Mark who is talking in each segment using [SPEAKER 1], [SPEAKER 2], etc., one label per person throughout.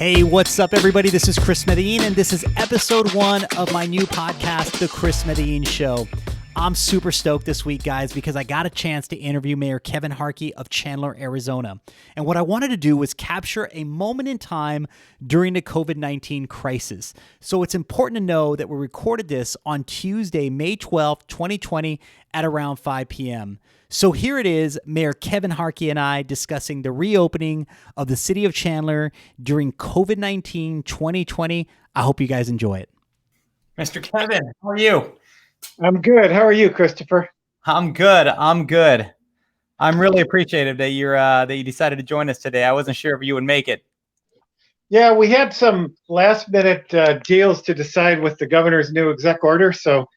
[SPEAKER 1] Hey, what's up, everybody? This is Chris Medellin, and this is episode 1 of my new podcast, The Chris Medellin Show. I'm super stoked this week, guys, because I got a chance to interview Mayor Kevin Hartke of Chandler, Arizona. And what I wanted to do was capture a moment in time during the COVID-19 crisis. So it's important to know that we recorded this on Tuesday, May 12th, 2020 at around 5 p.m. So here it is, Mayor Kevin Hartke and I discussing the reopening of the city of Chandler during COVID-19 2020. I hope you guys enjoy it.
[SPEAKER 2] Mr. Kevin, how are you?
[SPEAKER 3] I'm good. How are you, Christopher?
[SPEAKER 2] I'm good. I'm really appreciative that you decided to join us today. I wasn't sure if you would make it.
[SPEAKER 3] Yeah, we had some last minute deals to decide with the governor's new exec order, so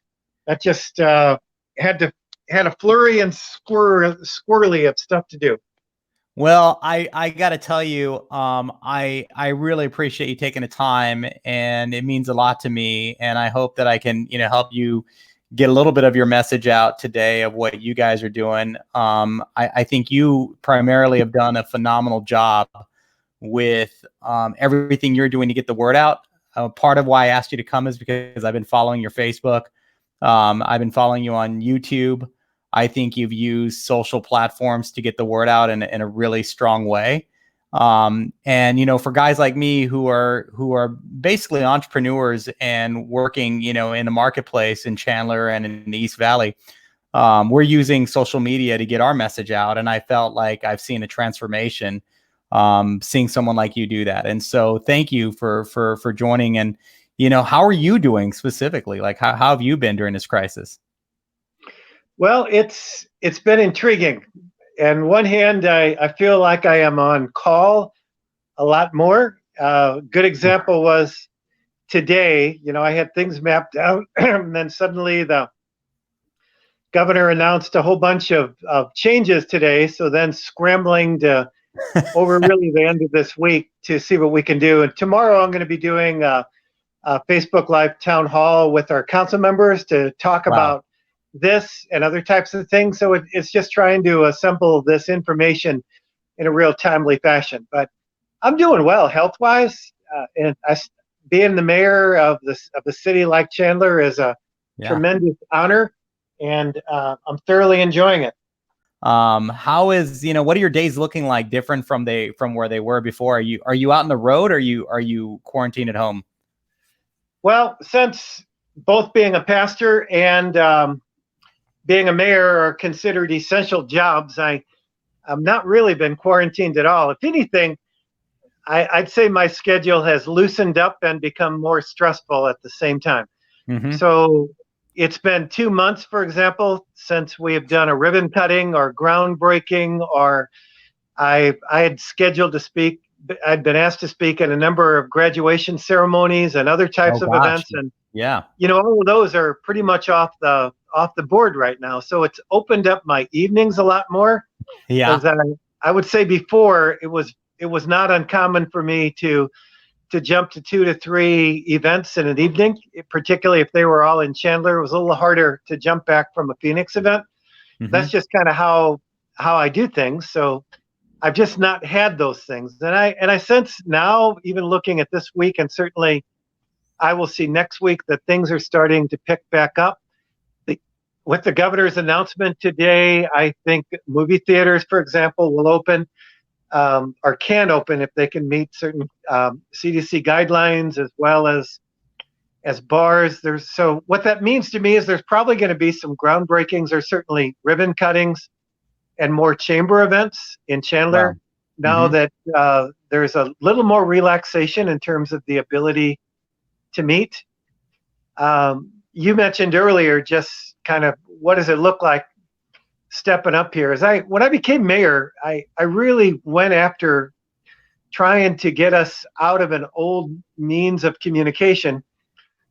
[SPEAKER 3] that just had a flurry and squirrely of stuff to do.
[SPEAKER 2] Well, I got to tell you, I really appreciate you taking the time, and it means a lot to me. And I hope that I can, help you get a little bit of your message out today of what you guys are doing. I think you primarily have done a phenomenal job with everything you're doing to get the word out. Part of why I asked you to come is because I've been following your Facebook. I've been following you on YouTube. I think you've used social platforms to get the word out in a really strong way. And, for guys like me who are basically entrepreneurs and working, in the marketplace in Chandler and in the East Valley, we're using social media to get our message out. And I felt like I've seen a transformation, seeing someone like you do that. And so thank you for joining. And, how are you doing specifically? Like, how have you been during this crisis?
[SPEAKER 3] Well, it's been intriguing. On one hand, I feel like I am on call a lot more. Good example was today. I had things mapped out, and then suddenly the governor announced a whole bunch of changes today. So then scrambling to over really the end of this week to see what we can do. And tomorrow I'm going to be doing a Facebook Live town hall with our council members to talk about this and other types of things. So it's just trying to assemble this information in a real timely fashion. But I'm doing well health-wise, and being the mayor of the city like Chandler is a tremendous honor, and I'm thoroughly enjoying it.
[SPEAKER 2] How is what are your days looking like different from where they were before? Are you out on the road, or are you quarantined at home?
[SPEAKER 3] Well, since both being a pastor and being a mayor are considered essential jobs, I've not really been quarantined at all. If anything, I'd say my schedule has loosened up and become more stressful at the same time. Mm-hmm. So it's been 2 months, for example, since we have done a ribbon cutting or groundbreaking, or I had scheduled to speak. I'd been asked to speak at a number of graduation ceremonies and other types of events. And all of those are pretty much off the board right now. So it's opened up my evenings a lot more. Yeah. I would say before it was not uncommon for me to jump to 2 to 3 events in an evening, particularly if they were all in Chandler. It was a little harder to jump back from a Phoenix event. Mm-hmm. That's just kind of how I do things. So I've just not had those things. And I sense now, even looking at this week, and certainly I will see next week, that things are starting to pick back up. With the governor's announcement today, I think movie theaters, for example, will open or can open if they can meet certain CDC guidelines, as well as bars. So what that means to me is there's probably going to be some groundbreakings, or certainly ribbon cuttings and more chamber events in Chandler. Wow. Now that there's a little more relaxation in terms of the ability to meet. You mentioned earlier just kind of what does it look like stepping up here. When I became mayor, I really went after trying to get us out of an old means of communication,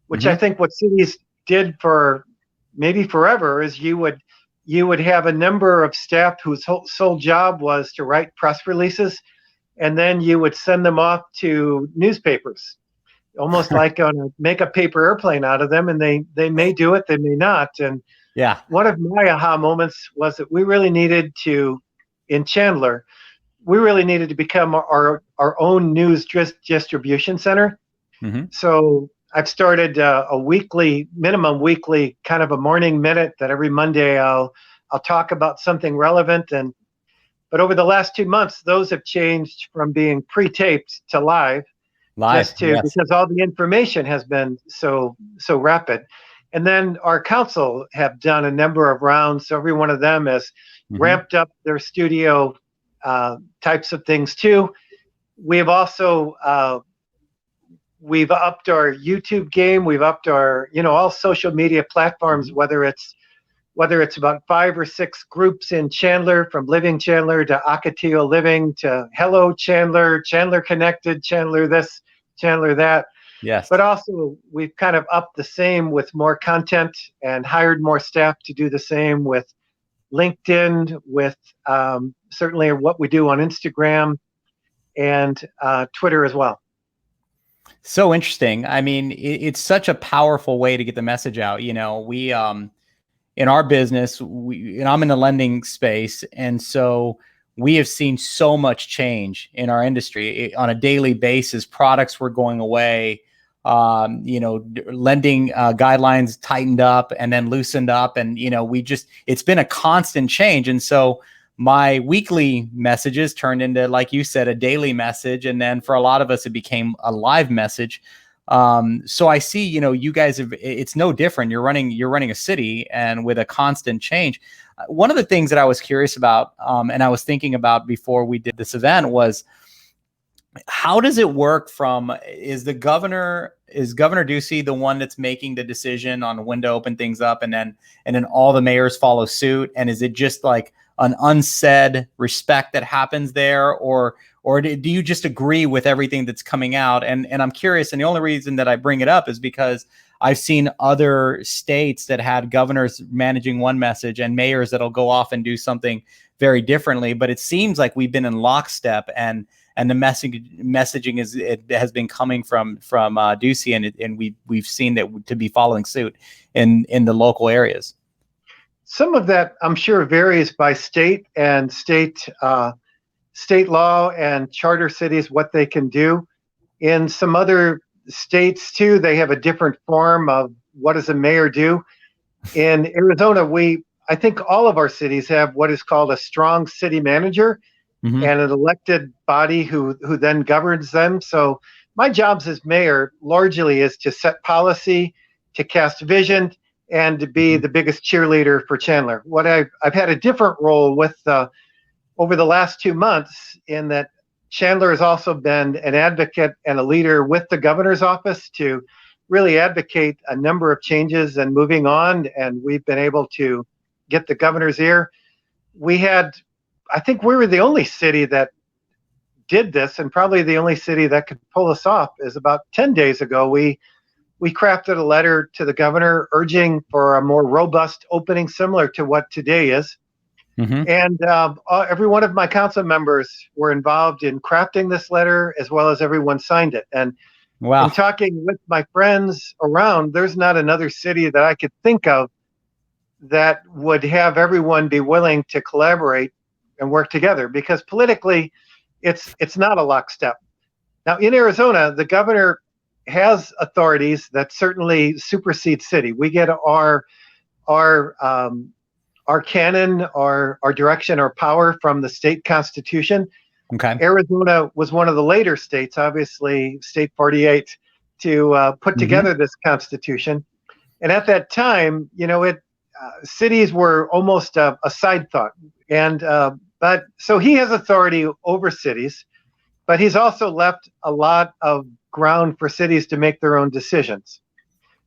[SPEAKER 3] which mm-hmm. I think what cities did for maybe forever is you would have a number of staff whose sole job was to write press releases, and then you would send them off to newspapers, almost like make a paper airplane out of them, and they may do it, they may not. And one of my aha moments was that we really needed to, in Chandler, we really needed to become our own news distribution center.
[SPEAKER 2] Mm-hmm.
[SPEAKER 3] So I've started a minimum weekly kind of a morning minute that every Monday I'll talk about something relevant. But over the last 2 months, those have changed from being pre-taped to live,
[SPEAKER 2] Yes.
[SPEAKER 3] because all the information has been so rapid. And then our council have done a number of rounds. So every one of them has ramped up their studio types of things too. We've also we've upped our YouTube game. We've upped our all social media platforms. Whether it's about 5 or 6 groups in Chandler, from Living Chandler to Ocotillo Living to Hello Chandler, Chandler Connected, Chandler this, Chandler that.
[SPEAKER 2] Yes.
[SPEAKER 3] But also we've kind of upped the same with more content and hired more staff to do the same with LinkedIn, with certainly what we do on Instagram and Twitter as well.
[SPEAKER 2] So interesting. I mean, it's such a powerful way to get the message out. We in our business, and I'm in the lending space, and so we have seen so much change in our industry on a daily basis. Products were going away. Lending guidelines tightened up and then loosened up, and it's been a constant change. And so my weekly messages turned into, like you said, a daily message, and then for a lot of us, it became a live message. So I see, you guys it's no different. You're running a city, and with a constant change. One of the things that I was curious about, and I was thinking about before we did this event, was how does it work is Governor Ducey the one that's making the decision on when to open things up, and then all the mayors follow suit? And is it just like an unsaid respect that happens there, or do you just agree with everything that's coming out? And I'm curious, and the only reason that I bring it up is because I've seen other states that had governors managing one message and mayors that'll go off and do something very differently. But it seems like we've been in lockstep, and the messaging has been coming from Ducey, and we've seen that to be following suit in the local areas.
[SPEAKER 3] Some of that, I'm sure, varies by state and state law and charter cities, what they can do. In some other states too, they have a different form of what does a mayor do. In Arizona, I think all of our cities have what is called a strong city manager, and an elected body who then governs them. So my jobs as mayor largely is to set policy, to cast vision, and to be the biggest cheerleader for Chandler. What I've had a different role with over the last 2 months, in that Chandler has also been an advocate and a leader with the governor's office to really advocate a number of changes and moving on. And we've been able to get the governor's ear. I think we were the only city that did this, and probably the only city that could pull us off. Is about 10 days ago, we crafted a letter to the governor urging for a more robust opening, similar to what today is. And every one of my council members were involved in crafting this letter, as well as everyone signed it. And in talking with my friends around, there's not another city that I could think of that would have everyone be willing to collaborate and work together, because politically it's not a lockstep. Now in Arizona, the governor has authorities that certainly supersede city. We get our canon, our direction, our power from the state constitution.
[SPEAKER 2] Okay.
[SPEAKER 3] Arizona was one of the later states, obviously state 48, to put together this constitution. And at that time, cities were almost a side thought. And but so he has authority over cities, but he's also left a lot of ground for cities to make their own decisions.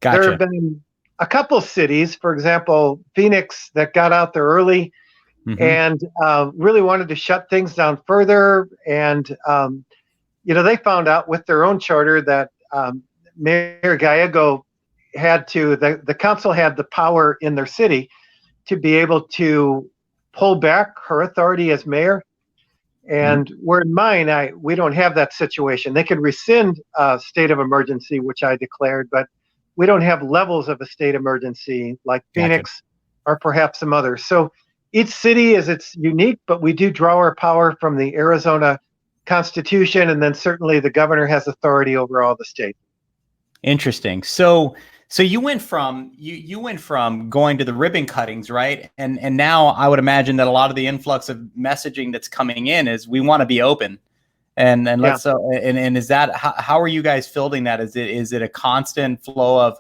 [SPEAKER 2] Gotcha.
[SPEAKER 3] There have been a couple cities, for example, Phoenix, that got out there early and really wanted to shut things down further. And, they found out with their own charter that Mayor Gallego the council had the power in their city to be able to pull back her authority as mayor. And where in mine, we don't have that situation. They can rescind a state of emergency, which I declared, but we don't have levels of a state emergency like Phoenix or perhaps some others. So each city is its unique, but we do draw our power from the Arizona Constitution, and then certainly the governor has authority over all the states.
[SPEAKER 2] Interesting. So you went from you went from going to the ribbon cuttings, right? And now I would imagine that a lot of the influx of messaging that's coming in is we want to be open. And let's and is that how are you guys fielding that? Is it a constant flow of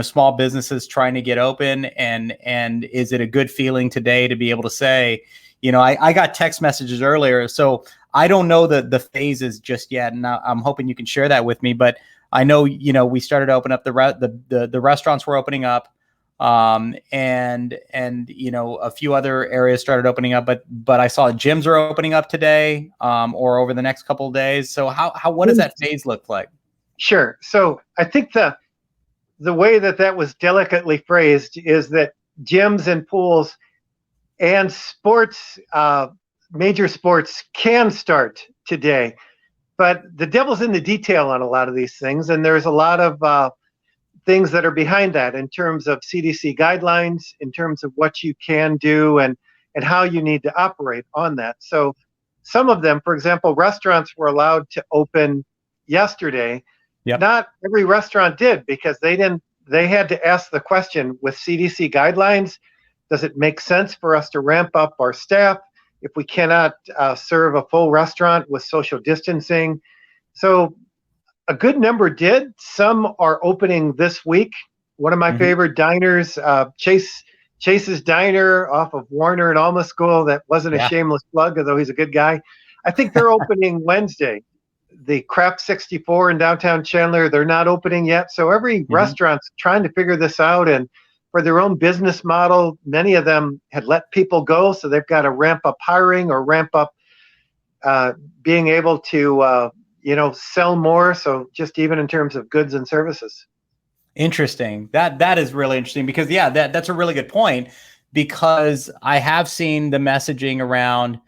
[SPEAKER 2] small businesses trying to get open, and is it a good feeling today to be able to say, I got text messages earlier, so I don't know the phases just yet, and I'm hoping you can share that with me. But I know we started to open up the restaurants were opening up, and a few other areas started opening up, but I saw gyms are opening up today, or over the next couple of days. So what does that phase look like?
[SPEAKER 3] Sure. So I think the way that was delicately phrased is that gyms and pools and sports, major sports, can start today. But the devil's in the detail on a lot of these things, and there's a lot of things that are behind that in terms of CDC guidelines, in terms of what you can do and how you need to operate on that. So some of them, for example, restaurants were allowed to open yesterday. Yep. Not every restaurant did, because they had to ask the question, with CDC guidelines, does it make sense for us to ramp up our staff if we cannot serve a full restaurant with social distancing? So a good number did. Some are opening this week. One of my favorite diners, Chase's Diner off of Warner and Alma School. That wasn't a shameless plug, although he's a good guy. I think they're opening Wednesday. The Crap 64 in downtown Chandler, they're not opening yet. So every restaurant's trying to figure this out, and for their own business model, many of them had let people go, so they've got to ramp up hiring or ramp up being able to sell more. So just even in terms of goods and services.
[SPEAKER 2] Interesting. That is really interesting, because that's a really good point, because I have seen the messaging around,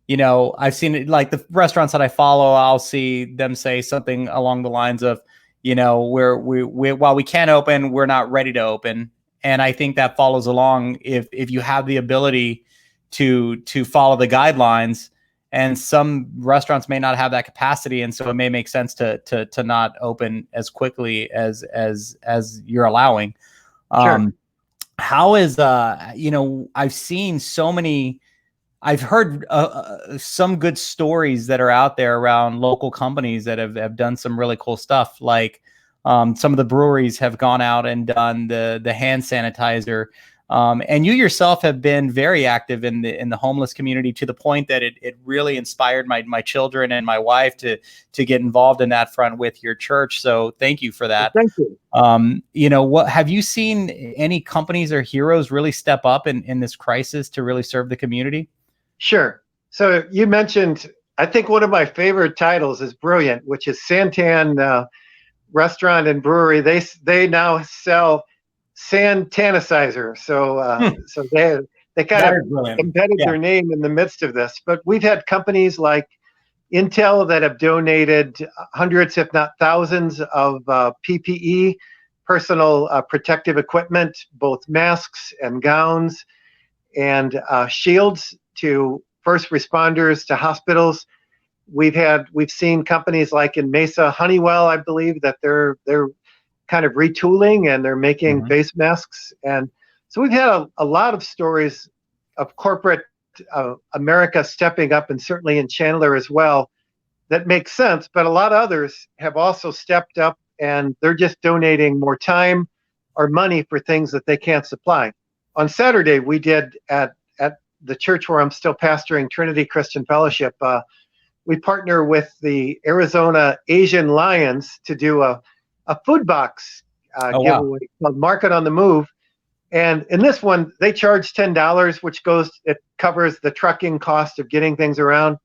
[SPEAKER 2] I've seen it, like the restaurants that I follow, I'll see them say something along the lines of, while we can open, we're not ready to open. And I think that follows along if you have the ability to follow the guidelines, and some restaurants may not have that capacity, and so it may make sense to not open as quickly as you're allowing.
[SPEAKER 3] Sure.
[SPEAKER 2] How is I've seen so many. I've heard some good stories that are out there around local companies that have done some really cool stuff. Like some of the breweries have gone out and done the hand sanitizer. And you yourself have been very active in the homeless community, to the point that it really inspired my children and my wife to get involved in that front with your church. So thank you for that.
[SPEAKER 3] Thank you.
[SPEAKER 2] What have you seen any companies or heroes really step up in this crisis to really serve the community?
[SPEAKER 3] Sure. So you mentioned, I think one of my favorite titles is brilliant, which is Santan Restaurant and Brewery. They now sell Santanicizer. So so they kind of embedded their name in the midst of this. But we've had companies like Intel that have donated hundreds, if not thousands, of PPE, personal protective equipment, both masks and gowns and shields, to first responders, to hospitals. We've seen companies like in Mesa, Honeywell, I believe, that they're kind of retooling and they're making face masks. And so we've had a lot of stories of corporate America stepping up, and certainly in Chandler as well, that makes sense. But a lot of others have also stepped up, and they're just donating more time or money for things that they can't supply. On Saturday, we did at the church where I'm still pastoring, Trinity Christian Fellowship, we partner with the Arizona Asian Lions to do a food box giveaway called Market on the Move. And in this one, they charge $10, which covers the trucking cost of getting things around.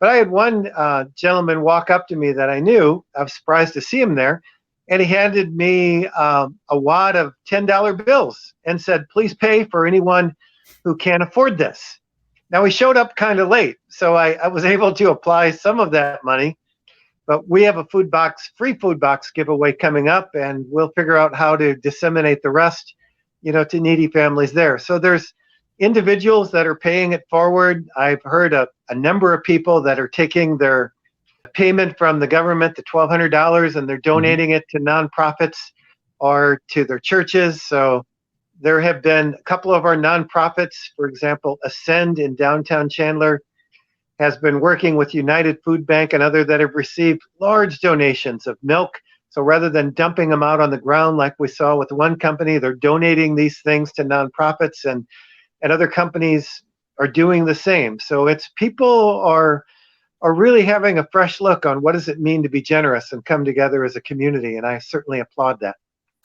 [SPEAKER 3] But I had one gentleman walk up to me that I knew. I was surprised to see him there. And he handed me a wad of $10 bills and said, "Please pay for anyone who can't afford this." Now, he showed up kind of late, so I was able to apply some of that money. But we have a free food box giveaway coming up, and we'll figure out how to disseminate the rest, to needy families there. So there's individuals that are paying it forward. I've heard a number of people that are taking their payment from the government, the $1,200, and they're donating it to nonprofits or to their churches. So there have been a couple of our nonprofits, for example, Ascend in downtown Chandler has been working with United Food Bank and other that have received large donations of milk. So rather than dumping them out on the ground like we saw with one company, they're donating these things to nonprofits, and other companies are doing the same. So it's people are really having a fresh look on what does it mean to be generous and come together as a community, and I certainly applaud that.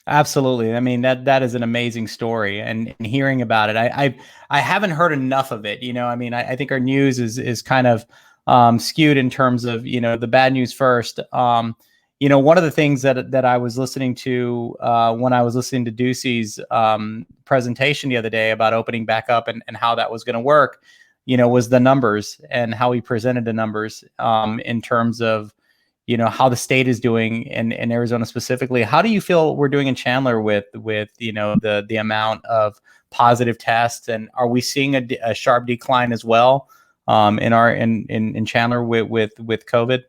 [SPEAKER 2] Absolutely. I mean, that is an amazing story, and hearing about it, I haven't heard enough of it. I mean, I think our news is kind of skewed in terms of, the bad news first. One of the things that I was listening to when I was listening to Ducey's presentation the other day about opening back up and how that was going to work, was the numbers and how he presented the numbers in terms of, how the state is doing in Arizona specifically. How do you feel we're doing in Chandler with the amount of positive tests, and are we seeing a sharp decline as well in Chandler with COVID?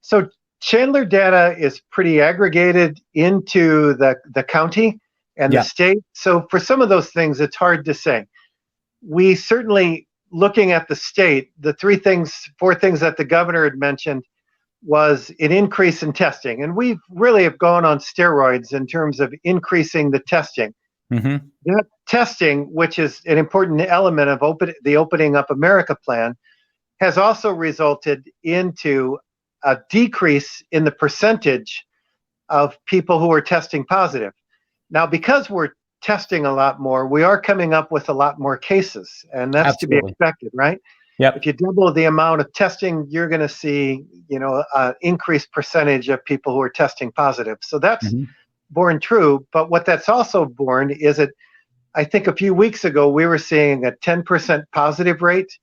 [SPEAKER 3] So Chandler data is pretty aggregated into the county and the state. So for some of those things, it's hard to say. We certainly, looking at the state, the four things that the governor had mentioned was an increase in testing. And we really have gone on steroids in terms of increasing the testing. That testing, which is an important element of the Opening Up America plan, has also resulted into a decrease in the percentage of people who are testing positive. Now, because we're testing a lot more, we are coming up with a lot more cases, and that's Absolutely. To be expected, right?
[SPEAKER 2] Yep.
[SPEAKER 3] If you double the amount of testing, you're going to see, an increased percentage of people who are testing positive. So that's borne true. But what that's also borne is that I think a few weeks ago, we were seeing a 10% positive rate.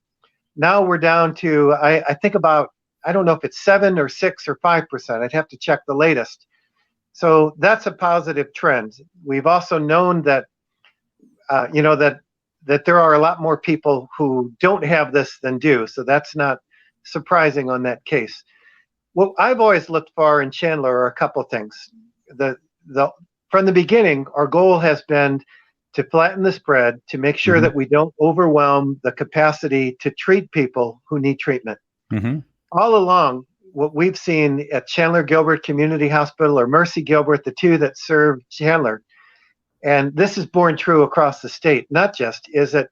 [SPEAKER 3] Now we're down to, I think about, I don't know if it's 7 or 6 or 5%. I'd have to check the latest. So that's a positive trend. We've also known that, that there are a lot more people who don't have this than do. So that's not surprising on that case. What I've always looked for in Chandler are a couple things. From the beginning, our goal has been to flatten the spread, to make sure that we don't overwhelm the capacity to treat people who need treatment. All along, what we've seen at Chandler Gilbert Community Hospital or Mercy Gilbert, the two that serve Chandler, and this is borne true across the state, not just, is that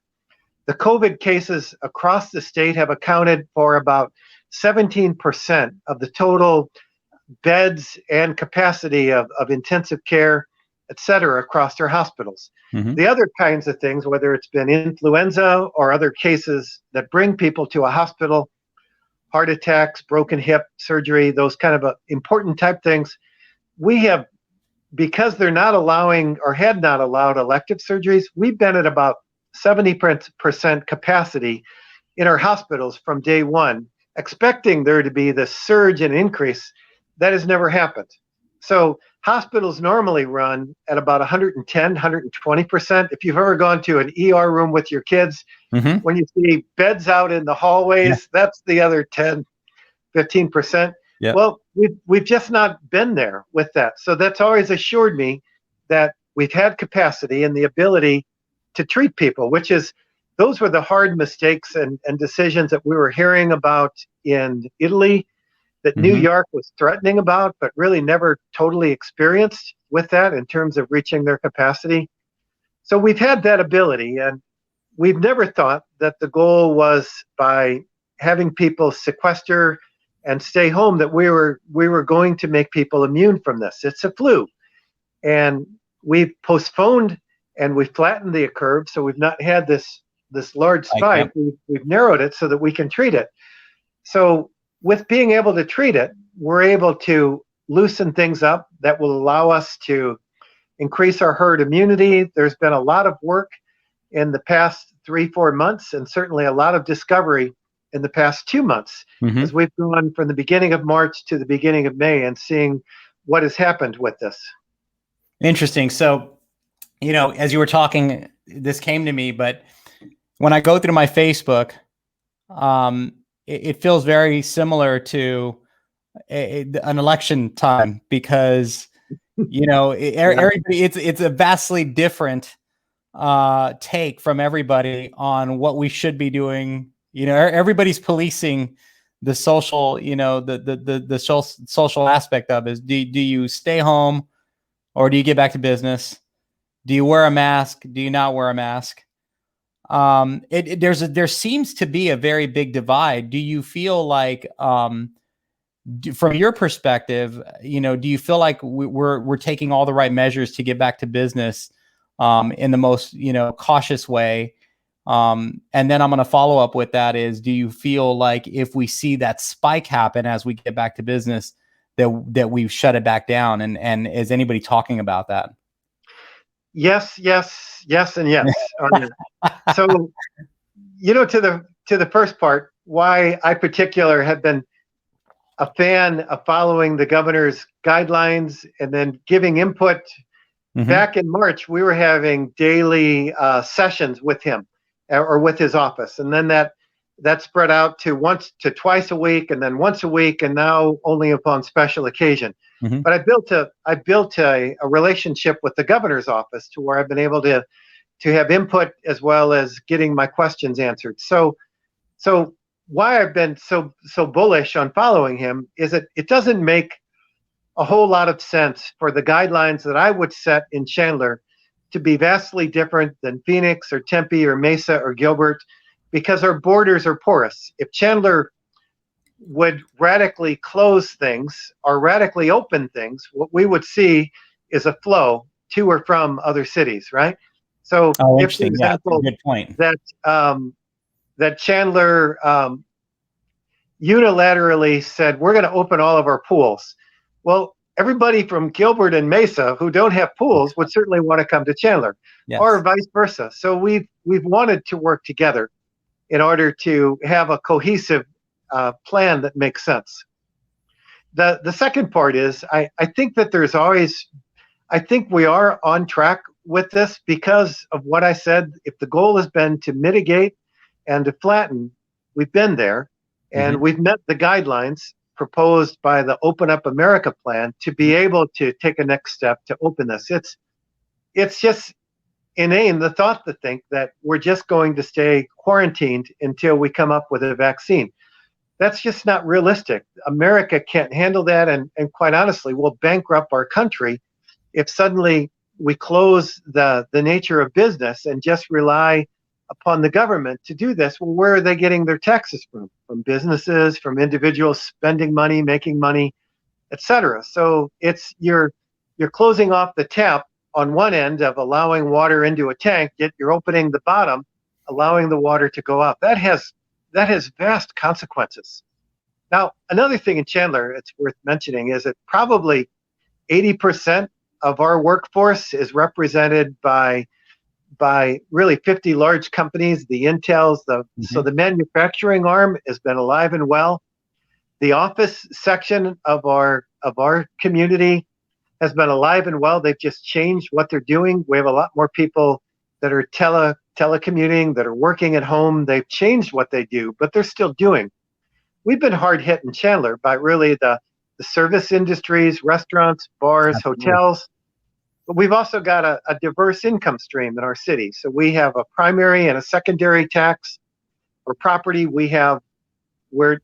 [SPEAKER 3] the COVID cases across the state have accounted for about 17% of the total beds and capacity of intensive care, et cetera, across our hospitals. The other kinds of things, whether it's been influenza or other cases that bring people to a hospital, heart attacks, broken hip surgery, those kind of important type things, we have, because they're not allowing or had not allowed elective surgeries, we've been at about 70% capacity in our hospitals from day one, expecting there to be this surge and increase. That has never happened. So hospitals normally run at about 110, 120%. If you've ever gone to an ER room with your kids, when you see beds out in the hallways, that's the other 10, 15%. Well, we've just not been there with that. So that's always assured me that we've had capacity and the ability to treat people, those were the hard mistakes and decisions that we were hearing about in Italy, that New York was threatening about, but really never totally experienced with that in terms of reaching their capacity. So we've had that ability, and we've never thought that the goal was by having people sequester and stay home that we were going to make people immune from this. It's a flu, and we've postponed and we've flattened the curve, so we've not had this large spike. We've narrowed it so that we can treat it. So with being able to treat it, we're able to loosen things up that will allow us to increase our herd immunity. There's been a lot of work in the past 3-4 months, and certainly a lot of discovery in the past 2 months, as we've gone from the beginning of March to the beginning of May and seeing what has happened with this.
[SPEAKER 2] Interesting. So, as you were talking this came to me, but when I go through my Facebook, it feels very similar to an election time because, everybody, it's a vastly different take from everybody on what we should be doing. Everybody's policing the social, the social aspect of it. Do you stay home or do you get back to business? Do you wear a mask? Do you not wear a mask? There seems to be a very big divide. Do you feel like, from your perspective, do you feel like we're taking all the right measures to get back to business in the most, cautious way? And then I'm going to follow up with that is, do you feel like if we see that spike happen as we get back to business, that we've shut it back down? And is anybody talking about that?
[SPEAKER 3] Yes, and yes. So, to the first part, why I particular have been a fan of following the governor's guidelines and then giving input. Mm-hmm. Back in March, we were having daily sessions with him or with his office, and then that spread out to once to twice a week, and then once a week, and now only upon special occasion. Mm-hmm. But I built a relationship with the governor's office to where I've been able to have input as well as getting my questions answered. So why I've been so bullish on following him is that it doesn't make a whole lot of sense for the guidelines that I would set in Chandler to be vastly different than Phoenix or Tempe or Mesa or Gilbert, because our borders are porous. If Chandler would radically close things or radically open things, what we would see is a flow to or from other cities, right? So if, for example,
[SPEAKER 2] good point.
[SPEAKER 3] that Chandler unilaterally said, we're going to open all of our pools. Well, everybody from Gilbert and Mesa who don't have pools would certainly want to come to Chandler, yes, or vice versa. So we've wanted to work together in order to have a cohesive plan that makes sense. The second part is I think that there's always, I think we are on track with this because of what I said. If the goal has been to mitigate and to flatten, we've been there, and mm-hmm. we've met the guidelines proposed by the Open Up America plan to be able to take a next step to open this. It's just inane, the thought to think that we're just going to stay quarantined until we come up with a vaccine. That's just not realistic. America can't handle that, and quite honestly, will bankrupt our country if suddenly we close the nature of business and just rely upon the government to do this. Well, where are they getting their taxes from? From businesses, from individuals spending money, making money, etc. So it's you're closing off the tap on one end of allowing water into a tank, yet you're opening the bottom, allowing the water to go up. That has vast consequences. Now, another thing in Chandler it's worth mentioning is that probably 80% of our workforce is represented by really 50 large companies, the Intels, so the manufacturing arm has been alive and well. The office section of our community has been alive and well. They've just changed what they're doing. We have a lot more people that are telecommuting, that are working at home. They've changed what they do, but they're still doing. We've been hard hit in Chandler by really the service industries, restaurants, bars, Absolutely. Hotels. But we've also got a diverse income stream in our city. So we have a primary and a secondary tax for property. We're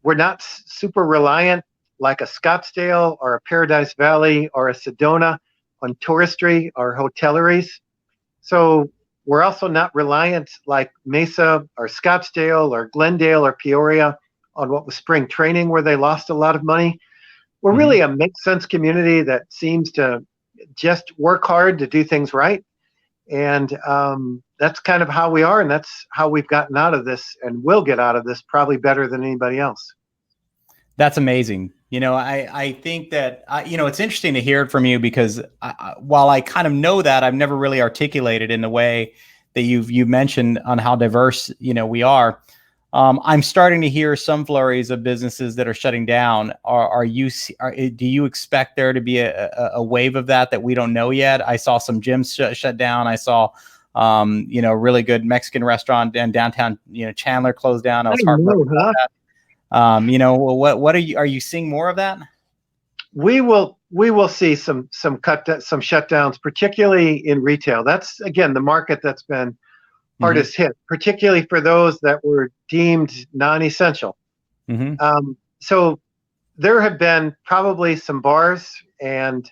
[SPEAKER 3] not super reliant like a Scottsdale or a Paradise Valley or a Sedona on touristry or hoteleries. So we're also not reliant like Mesa or Scottsdale or Glendale or Peoria on what was spring training where they lost a lot of money. We're really a make-sense community that seems to just work hard to do things right. And that's kind of how we are, and that's how we've gotten out of this and will get out of this probably better than anybody else.
[SPEAKER 2] That's amazing. I think that, it's interesting to hear it from you because while I kind of know that, I've never really articulated in the way that you've mentioned on how diverse, we are. I'm starting to hear some flurries of businesses that are shutting down. Do you expect there to be a wave of that we don't know yet? I saw some gyms shut down. I saw Really good Mexican restaurant in downtown, Chandler closed down. I was heartbroken about that. What are you seeing more of that?
[SPEAKER 3] We will see some shutdowns, particularly in retail. That's again the market that's been hardest hit, particularly for those that were deemed non-essential. So there have been probably some bars and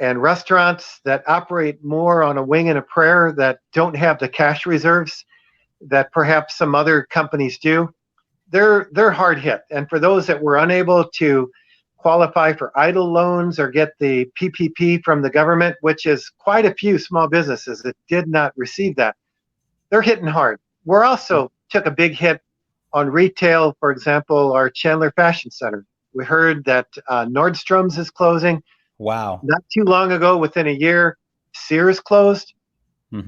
[SPEAKER 3] restaurants that operate more on a wing and a prayer, that don't have the cash reserves that perhaps some other companies do. They're hard hit. And for those that were unable to qualify for EIDL loans or get the PPP from the government, which is quite a few small businesses that did not receive that, they're hitting hard. We're also took a big hit on retail. For example, our Chandler Fashion Center. We heard that Nordstrom's is closing.
[SPEAKER 2] Wow.
[SPEAKER 3] Not too long ago, within a year, Sears closed.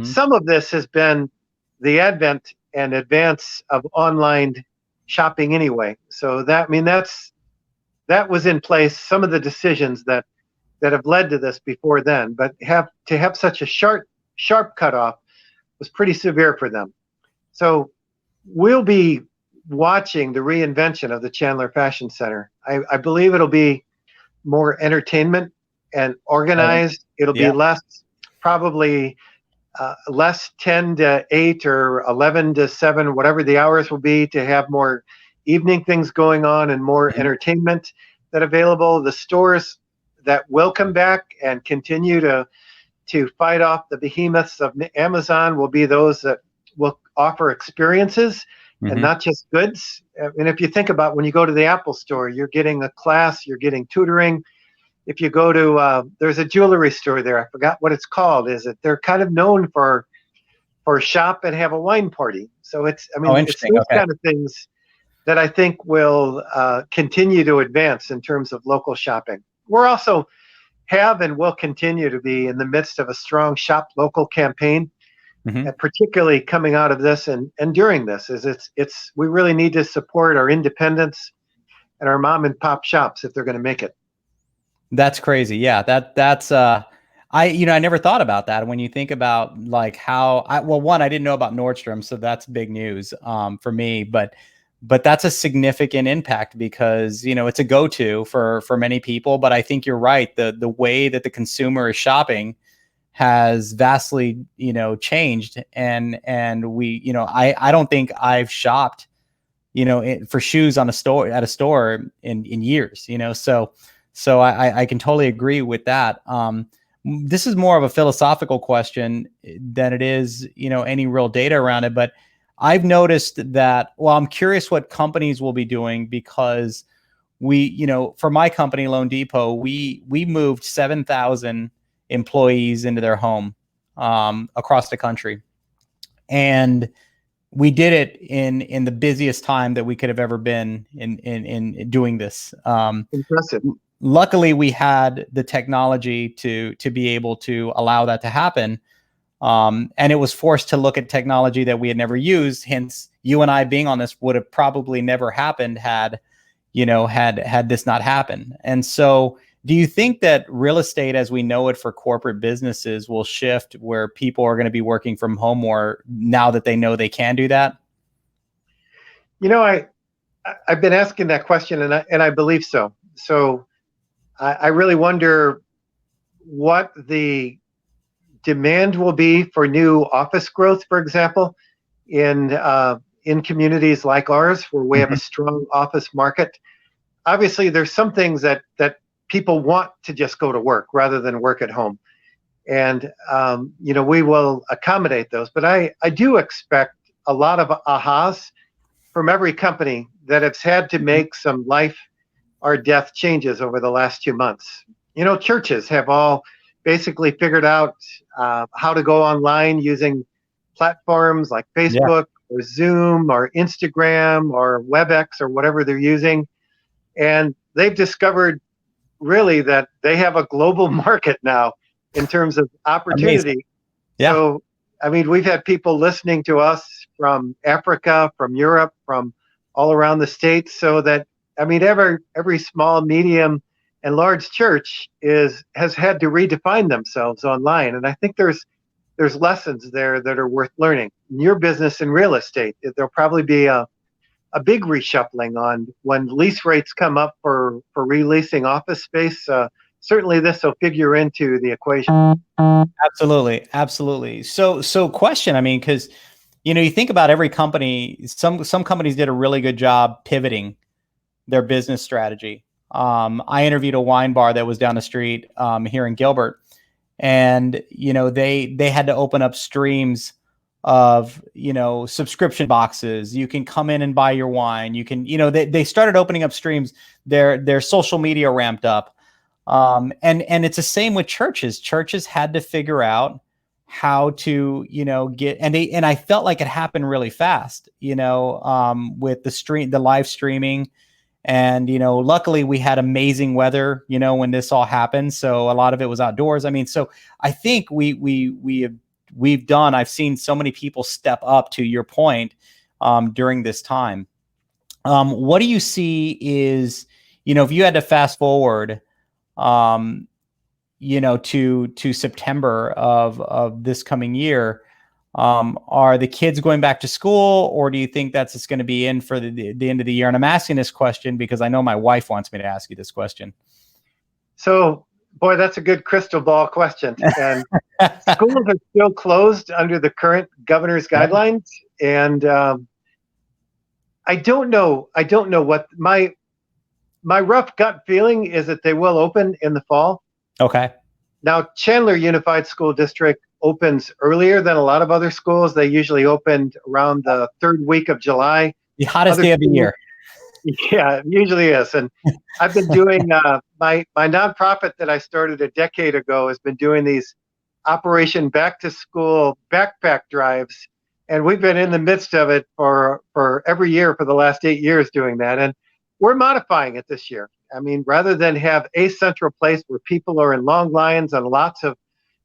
[SPEAKER 3] Some of this has been the advent and advance of online shopping anyway. So that was in place. Some of the decisions that have led to this before then, but to have such a sharp cutoff was pretty severe for them. So we'll be watching the reinvention of the Chandler Fashion Center. I believe it'll be more entertainment and organized. It'll be probably less 10 to 8 or 11 to 7, whatever the hours will be, to have more evening things going on and more entertainment that available. The stores that will come back and continue to fight off the behemoths of Amazon will be those that will offer experiences and not just goods. And if you think about when you go to the Apple store, you're getting a class, you're getting tutoring. If you go to, there's a jewelry store there, I forgot what it's called. They're kind of known for shop and have a wine party. So it's those kind of things that I think will continue to advance in terms of local shopping. We're also have and will continue to be in the midst of a strong Shop Local campaign, and particularly coming out of this and during this. We really need to support our independents and our mom and pop shops if they're going to make it.
[SPEAKER 2] That's crazy. Yeah, that's I never thought about that. When you think about like how I didn't know about Nordstrom, so that's big news for me, but that's a significant impact because it's a go-to for many people. But I think you're right. The way that the consumer is shopping has vastly changed, and we I don't think I've shopped for shoes at a store in years. So I can totally agree with that. This is more of a philosophical question than it is any real data around it, but I've noticed that, I'm curious what companies will be doing, because for my company, Loan Depot, we moved 7,000 employees into their home across the country. And we did it in the busiest time that we could have ever been in doing this.
[SPEAKER 3] Impressive.
[SPEAKER 2] Luckily, we had the technology to be able to allow that to happen. And it was forced to look at technology that we had never used. Hence, you and I being on this would have probably never happened had this not happened. And so, do you think that real estate as we know it for corporate businesses will shift, where people are going to be working from home more now that they know they can do that?
[SPEAKER 3] I've been asking that question, and I believe so. So I really wonder what the demand will be for new office growth, for example, in communities like ours where we have a strong office market. Obviously, there's some things that people want to just go to work rather than work at home, and we will accommodate those. But I do expect a lot of ahas from every company that has had to make some life or death changes over the last 2 months. Churches have all basically figured out how to go online using platforms like Facebook or Zoom or Instagram or WebEx or whatever they're using. And they've discovered really that they have a global market now in terms of opportunity.
[SPEAKER 2] Amazing. Yeah.
[SPEAKER 3] So, we've had people listening to us from Africa, from Europe, from all around the States, so that, every small, medium, and large church has had to redefine themselves online. And I think there's there's lessons there that are worth learning. In your business in real estate, there'll probably be a big reshuffling on when lease rates come up for releasing office space. Certainly this will figure into the equation.
[SPEAKER 2] Absolutely. Absolutely. So question, I mean, because, you think about every company, some companies did a really good job pivoting their business strategy. I interviewed a wine bar that was down the street here in Gilbert, and they had to open up streams of subscription boxes. You can come in and buy your wine. You can they started opening up streams. Their social media ramped up, and it's the same with churches. Churches had to figure out how to get, and I felt like it happened really fast. With the live streaming. And, luckily we had amazing weather, when this all happened. So a lot of it was outdoors. I mean, so I think I've seen so many people step up, to your point, during this time. What do you see is, if you had to fast forward, to September of this coming year, are the kids going back to school, or do you think that's just going to be in for the end of the year? And I'm asking this question because I know my wife wants me to ask you this question.
[SPEAKER 3] So, boy, that's a good crystal ball question. And schools are still closed under the current governor's guidelines. And I don't know what my rough gut feeling is that they will open in the fall.
[SPEAKER 2] Okay.
[SPEAKER 3] Now, Chandler Unified School District opens earlier than a lot of other schools. They usually opened around the third week of July.
[SPEAKER 2] The hottest day of the year.
[SPEAKER 3] Yeah, it usually is. And I've been doing my nonprofit that I started a decade ago has been doing these Operation Back to School backpack drives. And we've been in the midst of it for every year for the last 8 years doing that. And we're modifying it this year. I mean, rather than have a central place where people are in long lines and lots of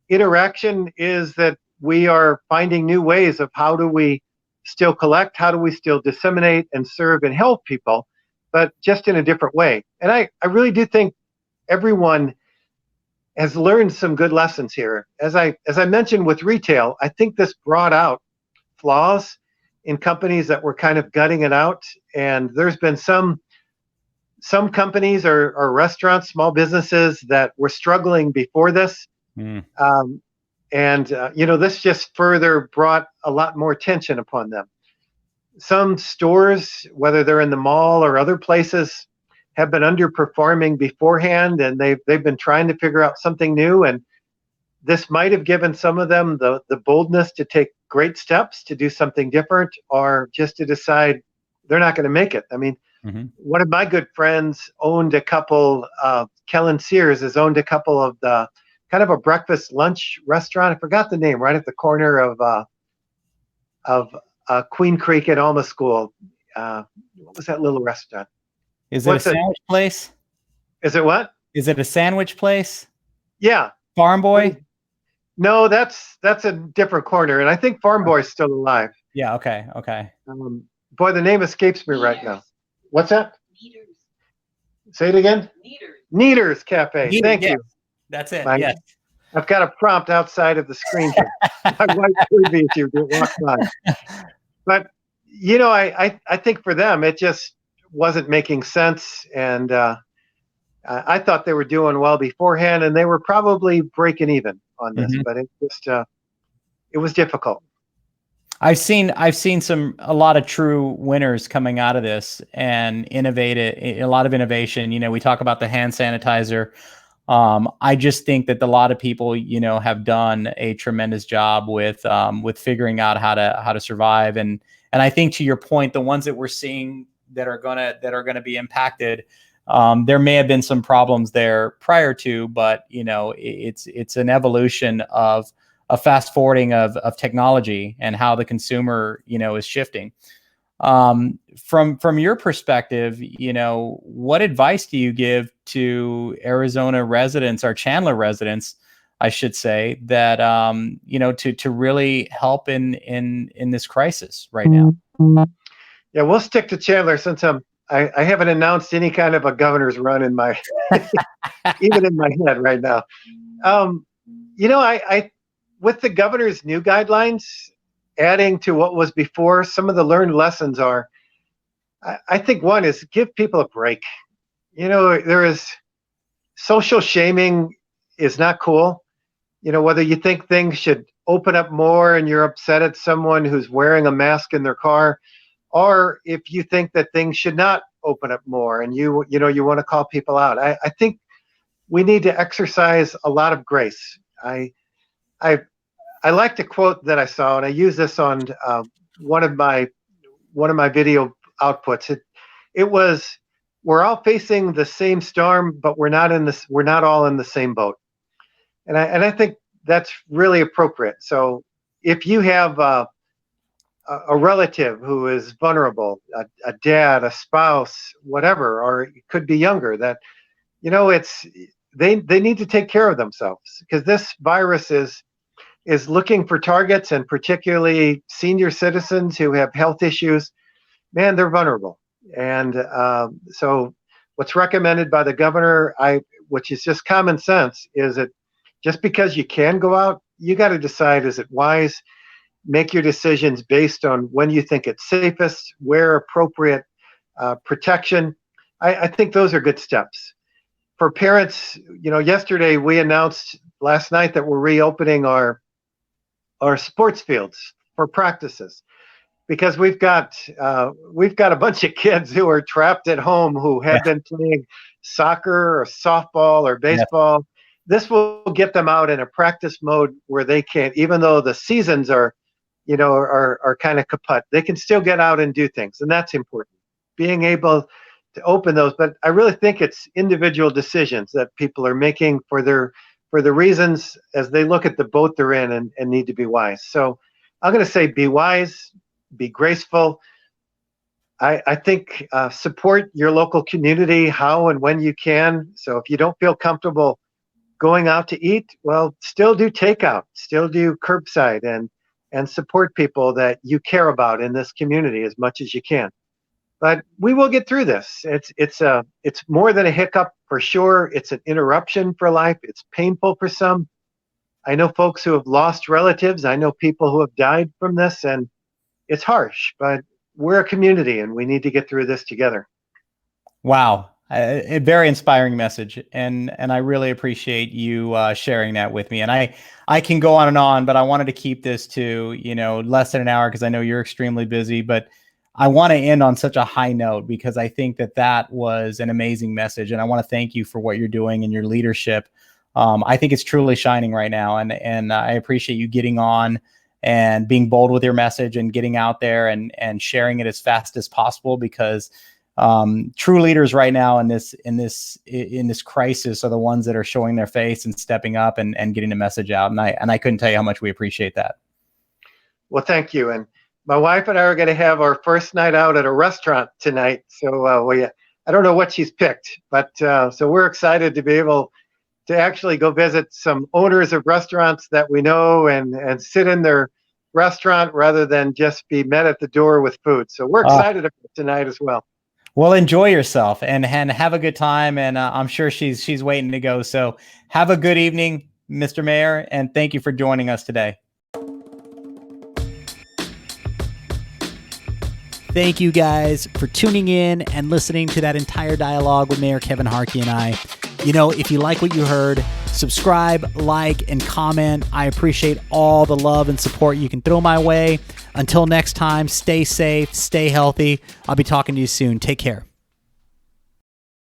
[SPEAKER 3] interaction, is that we are finding new ways of how do we still collect, how do we still disseminate and serve and help people, but just in a different way. And I really do think everyone has learned some good lessons here. As I mentioned with retail, I think this brought out flaws in companies that were kind of gutting it out. And there's been some companies or restaurants, small businesses that were struggling before this. This just further brought a lot more tension upon them. Some stores, whether they're in the mall or other places, have been underperforming beforehand, and they've been trying to figure out something new. And this might have given some of them the boldness to take great steps to do something different, or just to decide they're not going to make it. I mean, one of my good friends owned a couple. Kellen Sears has owned a couple of the kind of a breakfast lunch restaurant. I forgot the name, right at the corner of Queen Creek and Alma School. What was that little restaurant?
[SPEAKER 2] Is it a sandwich place?
[SPEAKER 3] Is it what?
[SPEAKER 2] Is it a sandwich place?
[SPEAKER 3] Yeah.
[SPEAKER 2] Farm Boy?
[SPEAKER 3] No, that's a different corner, and I think Farm Boy is still alive.
[SPEAKER 2] Yeah. Okay.
[SPEAKER 3] Boy, the name escapes me right now. What's that? Neaters. Say it again. Neaters Cafe. Thank you.
[SPEAKER 2] That's it.
[SPEAKER 3] Yes. I've got a prompt outside of the screen here. My wife heard me as you walked by. But I think for them it just wasn't making sense, and I thought they were doing well beforehand, and they were probably breaking even on this. But it just it was difficult.
[SPEAKER 2] I've seen a lot of true winners coming out of this and a lot of innovation. We talk about the hand sanitizer. I just think that a lot of people, have done a tremendous job with figuring out how to survive. And I think, to your point, the ones that we're seeing that are gonna be impacted, there may have been some problems there prior to, but it's an evolution of a fast forwarding of technology and how the consumer, is shifting. From your perspective, what advice do you give to Arizona residents, or Chandler residents, I should say, that to really help in this crisis right now?
[SPEAKER 3] Yeah, we'll stick to Chandler since I haven't announced any kind of a governor's run in my even in my head right now. with the governor's new guidelines, adding to what was before, some of the learned lessons are, I think one is give people a break. There is social shaming is not cool. Whether you think things should open up more and you're upset at someone who's wearing a mask in their car, or if you think that things should not open up more and you want to call people out. I think we need to exercise a lot of grace. I liked a quote that I saw, and I use this on one of my video outputs. It was, we're all facing the same storm, but we're not all in the same boat. And I think that's really appropriate. So if you have a relative who is vulnerable, a dad, a spouse, whatever, or it could be younger, that they need to take care of themselves, because this virus is looking for targets, and particularly senior citizens who have health issues. Man, they're vulnerable. And so what's recommended by the governor, which is just common sense, is that just because you can go out, you got to decide, is it wise? Make your decisions based on when you think it's safest, where appropriate, protection. I think those are good steps. For parents, yesterday we announced last night that we're reopening our sports fields for practices, because we've got a bunch of kids who are trapped at home who have been playing soccer or softball or baseball. Yeah. This will get them out in a practice mode where they can, even though the seasons are kind of kaput, they can still get out and do things, and that's important. Being able to open those, but I really think it's individual decisions that people are making for the reasons as they look at the boat they're in and need to be wise. So I'm going to say be wise, be graceful. I think support your local community how and when you can. So if you don't feel comfortable going out to eat, well, still do takeout, still do curbside, and support people that you care about in this community as much as you can. But we will get through this. It's more than a hiccup for sure. It's an interruption for life. It's painful for some. I know folks who have lost relatives. I know people who have died from this, and it's harsh, but we're a community and we need to get through this together.
[SPEAKER 2] Wow. A very inspiring message. And I really appreciate you sharing that with me. And I can go on, but I wanted to keep this to, less than an hour, because I know you're extremely busy, but I want to end on such a high note, because I think that was an amazing message. And I want to thank you for what you're doing and your leadership. I think it's truly shining right now. And I appreciate you getting on and being bold with your message and getting out there and sharing it as fast as possible, because true leaders right now in this crisis are the ones that are showing their face and stepping up and getting the message out. And I couldn't tell you how much we appreciate that.
[SPEAKER 3] Well, thank you. And my wife and I are going to have our first night out at a restaurant tonight. So I don't know what she's picked, but so we're excited to be able to actually go visit some owners of restaurants that we know and sit in their restaurant rather than just be met at the door with food. So we're excited about tonight as well.
[SPEAKER 2] Well, enjoy yourself and have a good time. And I'm sure she's waiting to go. So have a good evening, Mr. Mayor. And thank you for joining us today.
[SPEAKER 1] Thank you guys for tuning in and listening to that entire dialogue with Mayor Kevin Hartke and I. If you like what you heard, subscribe, like, and comment. I appreciate all the love and support you can throw my way. Until next time, stay safe, stay healthy. I'll be talking to you soon. Take care.